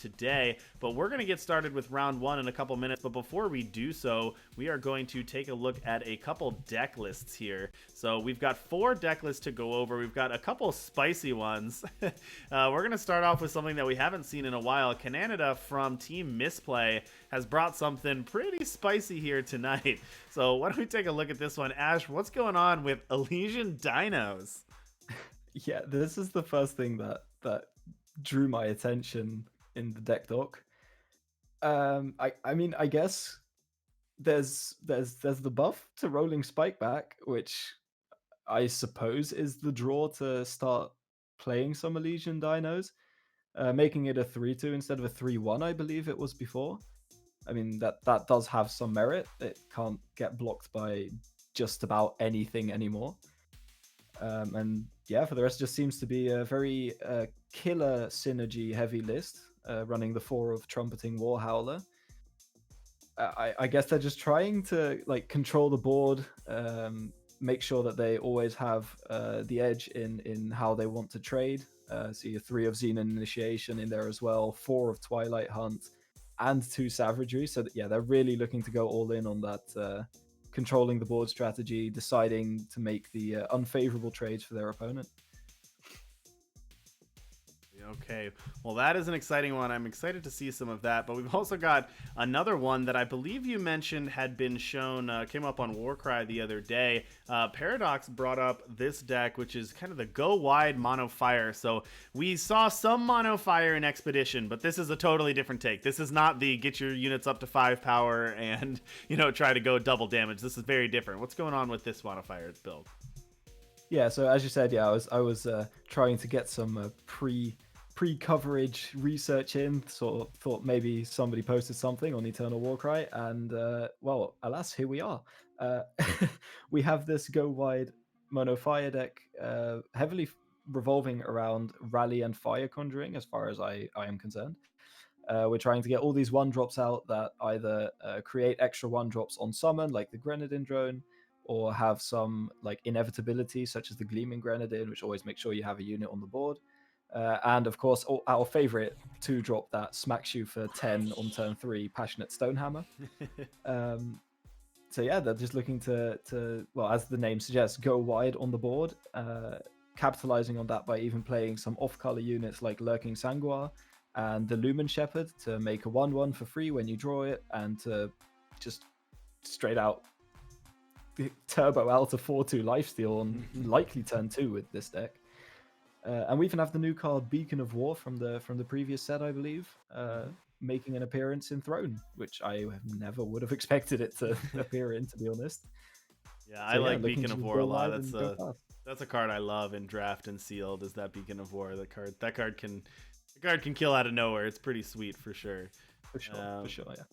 today. But we're going to get started with round one in a couple minutes. But before we do so, we are going to take a look at a couple deck lists here. So we've got 4 deck lists to go over. We've got a couple spicy ones. We're going to start off with something that we haven't seen in a while. Canada from Team Misplay has brought something pretty spicy here tonight. So why don't we take a look at this one? Ash, what's going on with Elysian Dinos? Yeah, this is the first thing that drew my attention in the deck doc. I mean, I guess there's the buff to rolling Spike back, which I suppose is the draw to start playing some Elysian Dinos, making it a 3-2 instead of a 3-1, I believe it was before. I mean, that does have some merit. It can't get blocked by just about anything anymore. And yeah, for the rest, it just seems to be a very killer synergy heavy list, running the 4 of Trumpeting Warhowler. I guess they're just trying to like control the board, make sure that they always have the edge in how they want to trade. So you 3 of Xenon Initiation in there as well, 4 of Twilight Hunt, and 2 Savagery. So that, yeah, they're really looking to go all in on that controlling the board strategy, deciding to make the unfavorable trades for their opponent. Okay, well, that is an exciting one. I'm excited to see some of that, but we've also got another one that I believe you mentioned had been shown, came up on Warcry the other day. Paradox brought up this deck, which is kind of the go wide mono fire. So we saw some mono fire in Expedition, but this is a totally different take. This is not the get your units up to 5 power and, try to go double damage. This is very different. What's going on with this mono fire build? Yeah, so as you said, yeah, I was trying to get some pre-coverage research in. Sort of thought maybe somebody posted something on Eternal Warcry, and well, alas, here we are. We have this go wide mono fire deck, heavily revolving around rally and fire conjuring, as far as I am concerned. We're trying to get all these 1-drops out that either create extra 1-drops on summon, like the Grenadin drone, or have some like inevitability, such as the Gleaming Grenadin, which always makes sure you have a unit on the board. And of course, our favorite 2-drop that smacks you for 10 on turn 3, Passionate Stonehammer. So yeah, they're just looking to well, as the name suggests, go wide on the board, capitalizing on that by even playing some off-color units like Lurking Sanguar and the Lumen Shepherd to make a 1/1 for free when you draw it, and to just straight out turbo out a 4/2 lifesteal on likely turn 2 with this deck. And we even have the new card Beacon of War from the previous set, I believe, making an appearance in Throne, which I never would have expected it to appear in, to be honest. Yeah, so, I like Beacon of War a lot. That's a card I love in Draft and Sealed. Is that Beacon of War? That card can kill out of nowhere. It's pretty sweet for sure. For sure, yeah.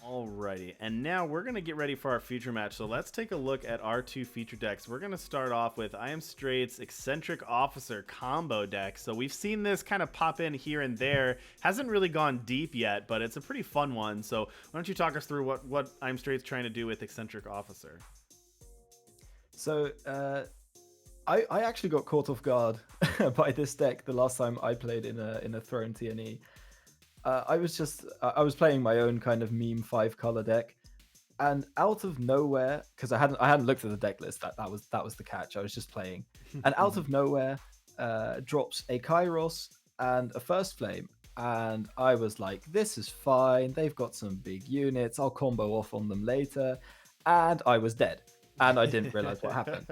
Alrighty, and now we're going to get ready for our feature match. So let's take a look at our 2 feature decks. We're going to start off with I Am Straight's Eccentric Officer combo deck. So we've seen this kind of pop in here and there. Hasn't really gone deep yet, but it's a pretty fun one. So why don't you talk us through what I Am Straight's trying to do with Eccentric Officer? So I actually got caught off guard by this deck the last time I played in a Throne TNE. I was playing my own kind of meme 5-color deck, and out of nowhere, because I hadn't looked at the deck list, that was the catch. I was just playing, and out of nowhere, drops a Kairos and a First Flame, and I was like, this is fine. They've got some big units. I'll combo off on them later, and I was dead, and I didn't realize what happened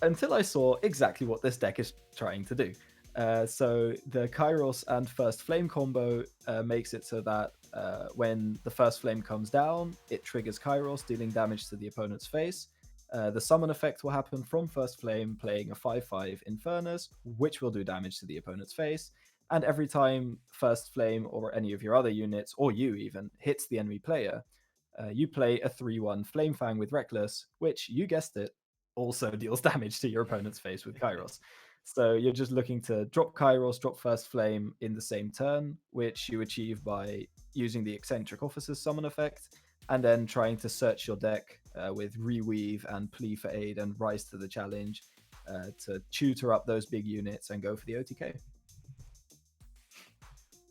until I saw exactly what this deck is trying to do. So the Kairos and First Flame combo makes it so that when the First Flame comes down, it triggers Kairos, dealing damage to the opponent's face. The summon effect will happen from First Flame, playing a 5/5 Infernus, which will do damage to the opponent's face. And every time First Flame or any of your other units, or you even, hits the enemy player, you play a 3/1 Flame Fang with Reckless, which, you guessed it, also deals damage to your opponent's face with Kairos. So you're just looking to drop Kairos, drop First Flame in the same turn, which you achieve by using the Eccentric Officer's summon effect, and then trying to search your deck with Reweave and Plea for Aid and Rise to the Challenge to tutor up those big units and go for the OTK.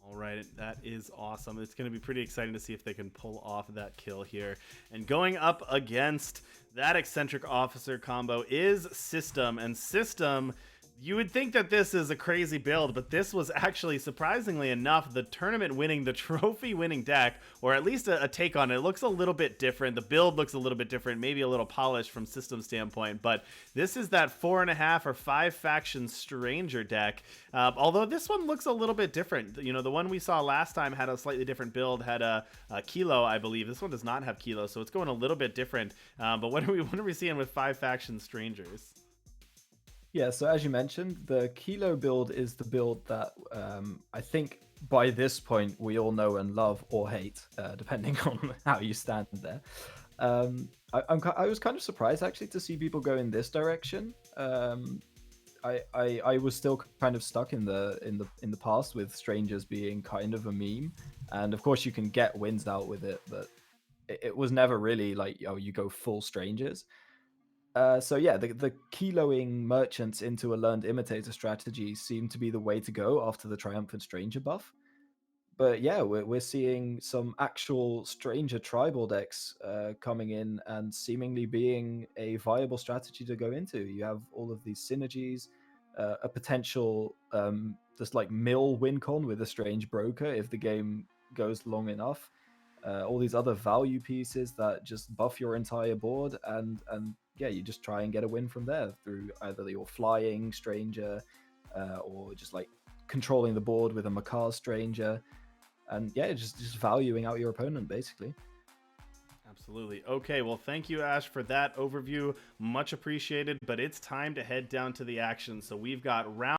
All right, that is awesome. It's going to be pretty exciting to see if they can pull off that kill here. And going up against that eccentric officer combo is System. And System, you would think that this is a crazy build, but this was actually, surprisingly enough, the tournament winning, the trophy winning deck, or at least a take on it. It looks a little bit different. The build looks a little bit different, maybe a little polished from System standpoint, but this is that 4.5 or 5 faction Stranger deck. Although this one looks a little bit different. You know, the one we saw last time had a slightly different build, had a Kilo, I believe. This one does not have Kilo, so it's going a little bit different. But what are we seeing with 5 faction Strangers? Yeah, so as you mentioned, the Kilo build is the build that I think by this point we all know and love or hate, depending on how you stand there. I was kind of surprised actually to see people go in this direction. I was still kind of stuck in the past with Strangers being kind of a meme, and of course you can get wins out with it, but it was never really like, oh, you go full Strangers. So yeah, the kiloing merchants into a learned imitator strategy seemed to be the way to go after the Triumphant Stranger buff. But yeah, we're seeing some actual Stranger tribal decks coming in and seemingly being a viable strategy to go into. You have all of these synergies, a potential just like mill win con with a Strange Broker if the game goes long enough. All these other value pieces that just buff your entire board, and yeah, you just try and get a win from there through either your flying Stranger or just like controlling the board with a Makar Stranger, and yeah, just valuing out your opponent basically. Absolutely. Okay, well, thank you, Ash, for that overview. Much appreciated, but it's time to head down to the action. So we've got round